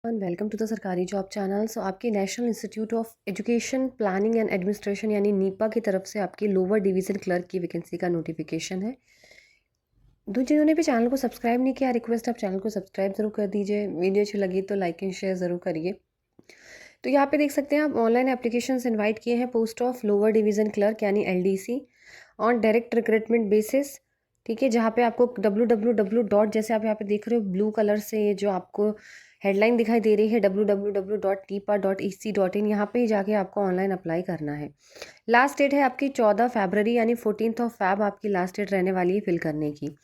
Welcome to the सरकारी job channel. सो आपकी national institute of education planning and administration यानी Nipah की तरफ से आपकी लोअर डिवीज़न क्लर्क की वैकेंसी का नोटिफिकेशन है। जिन्होंने भी चैनल को सब्सक्राइब नहीं किया, रिक्वेस्ट आप चैनल को सब्सक्राइब ज़रूर कर दीजिए। वीडियो अच्छी लगी तो लाइक एंड शेयर ज़रूर करिए। तो यहाँ पे देख सकते हैं आप ऑनलाइन एप्लीकेशंस इनवाइट किए हैं post of lower division clerk यानी LDC on direct recruitment basis. ठीक है, जहाँ पे आपको www. जैसे आप यहाँ पे देख रहे हो ब्लू कलर से ये जो आपको हेडलाइन दिखाई दे रही है www.nipa.ec.in, यहाँ पे ही जाके आपको ऑनलाइन अप्लाई करना है। लास्ट डेट है आपकी 14 फरवरी यानी 14 Feb आपकी लास्ट डेट रहने वाली है फिल करने की।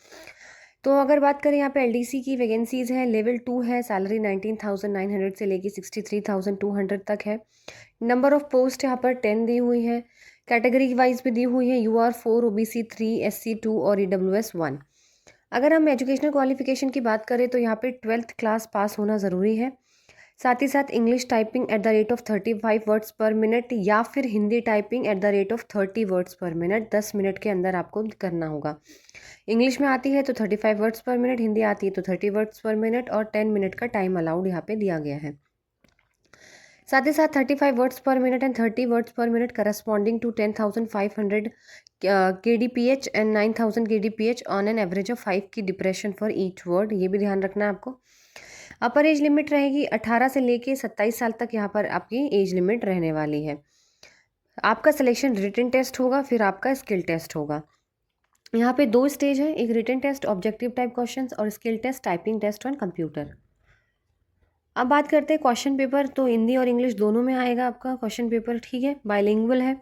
तो अगर बात करें यहाँ पे LDC की वैकेंसीज़ हैं, लेवल 2 है, सैलरी 19,900 से लेके 63,200 तक है। नंबर ऑफ पोस्ट यहाँ पर 10 दी हुई है। कैटेगरी वाइज भी दी हुई है, UR 4, OBC 3, SC 2 और EWS 1। अगर हम एजुकेशनल क्वालिफिकेशन की बात करें तो यहाँ पे 12th क्लास पास होना ज़रूरी है। साथ ही साथ English typing at the rate of 35 words per minute या फिर Hindi typing at the rate of 30 words per minute 10 minute के अंदर आपको करना होगा। इंग्लिश में आती है तो 35 वर्ड्स पर मिनट, हिंदी आती है तो 30 वर्ड्स पर मिनट और 10 मिनट का टाइम अलाउड यहाँ पे दिया गया है। साथ ही साथ 35 words per minute and 30 words per minute corresponding to 10,500 kdph and 9,000 kdph on an average of 5 की डिप्रेशन फॉर ईच वर्ड, ये भी ध्यान रखना है आपको। अपर एज लिमिट रहेगी 18 से लेके 27 साल तक, यहाँ पर आपकी एज लिमिट रहने वाली है। आपका सिलेक्शन रिटन टेस्ट होगा, फिर आपका स्किल टेस्ट होगा। यहाँ पे 2 स्टेज है, एक written test objective type questions और skill test typing test on computer. अब बात करते हैं क्वेश्चन पेपर, तो हिंदी और इंग्लिश दोनों में आएगा आपका क्वेश्चन पेपर। ठीक है, बाइलिंगुअल है।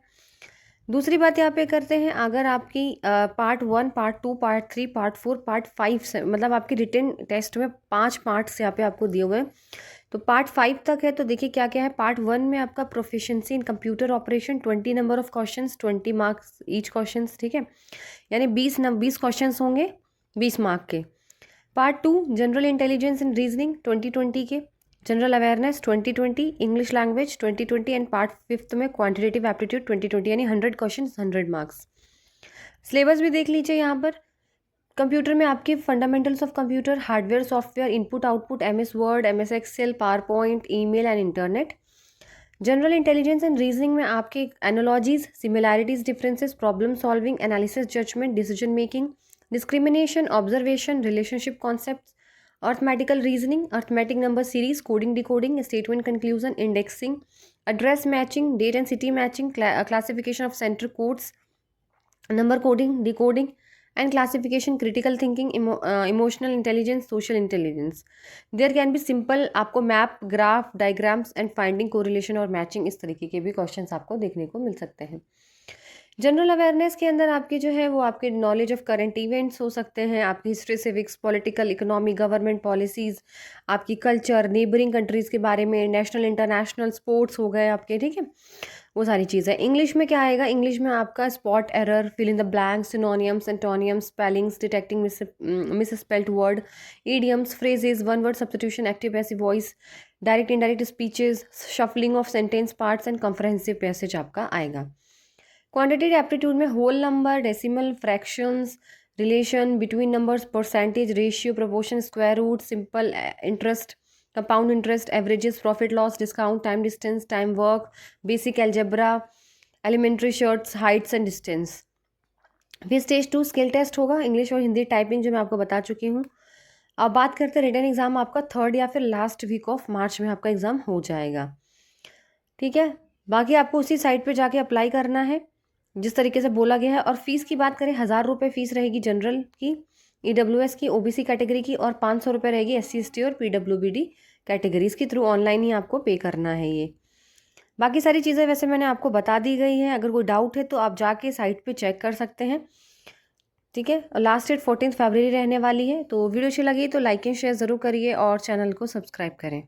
दूसरी बात यहाँ पे करते हैं, अगर आपकी part 1, part 2, part 3, part 4, part 5 से मतलब आपकी रिटन टेस्ट में 5 पार्ट्स यहाँ पे आपको दिए हुए हैं, तो पार्ट 5 तक है। तो देखिए क्या क्या है। पार्ट 1 में आपका proficiency in computer operation, 20 number of questions, 20 marks each questions. ठीक है, यानी 20 क्वेश्चंस होंगे 20 मार्क के। Part 2 general intelligence and reasoning 2020 के, general awareness 2020, English language 2020 and part 5 में क्वांटिटेटिव एप्टीट्यूड 2020, यानी 100 क्वेश्चंस 100 मार्क्स। सिलेबस भी देख लीजिए यहाँ पर। कंप्यूटर में आपके fundamentals of computer, hardware software, input output, MS word, MS excel, power point, email and internet. General intelligence and reasoning में आपके analogies, similarities, differences, problem solving, analysis, judgement, decision making, discrimination, observation, relationship concepts, arithmetical reasoning, arithmetic number series, coding decoding, statement conclusion, indexing, address matching, date and city matching, classification of centre codes, number coding, decoding and classification, critical thinking, emotional intelligence, social intelligence. There can be simple आपको map, graph, diagrams and finding correlation और matching, इस तरीके के भी questions आपको देखने को मिल सकते हैं। जनरल अवेयरनेस के अंदर आपकी जो है वो आपके नॉलेज ऑफ करंट इवेंट्स हो सकते हैं, आपकी history, civics, political, economy, government policies, आपकी कल्चर, नेबरिंग कंट्रीज़ के बारे में, नेशनल इंटरनेशनल स्पोर्ट्स हो गए आपके। ठीक है, वो सारी चीज़ें। इंग्लिश में क्या आएगा, इंग्लिश में आपका spot error, fill in the blanks, synonyms, antonyms, spellings, detecting misspelled word, idioms, phrases, one word substitution, active passive voice, direct indirect speeches, shuffling of sentence parts and comprehensive passage आपका आएगा। Quantitative aptitude में whole number, decimal, fractions, relation between numbers, percentage, ratio, proportion, square root, simple interest, compound interest, averages, profit loss, discount, time distance, time work, basic algebra, elementary surds, heights and distance. फिर stage 2 skill test होगा, English और Hindi typing जो मैं आपको बता चुकी हूँ। अब बात करते हैं रिटन एग्जाम, आपका 3rd या फिर लास्ट वीक ऑफ मार्च में आपका एग्जाम हो जाएगा। ठीक है, बाकी आपको उसी साइट पे जाके अप्लाई करना है जिस तरीके से बोला गया है। और फीस की बात करें, 1000 रुपये फीस रहेगी जनरल की, EWS की, OBC कैटेगरी की, और 500 रुपये रहेगी SC ST और PWBD कैटेगरीज की। थ्रू ऑनलाइन ही आपको पे करना है ये। बाकी सारी चीज़ें वैसे मैंने आपको बता दी गई हैं, अगर कोई डाउट है तो आप जाके साइट पे चेक कर सकते हैं। ठीक है, लास्ट डेट 14 फरवरी रहने वाली है। तो वीडियो अच्छी लगी तो लाइक एंड शेयर ज़रूर करिए और चैनल को सब्सक्राइब करें।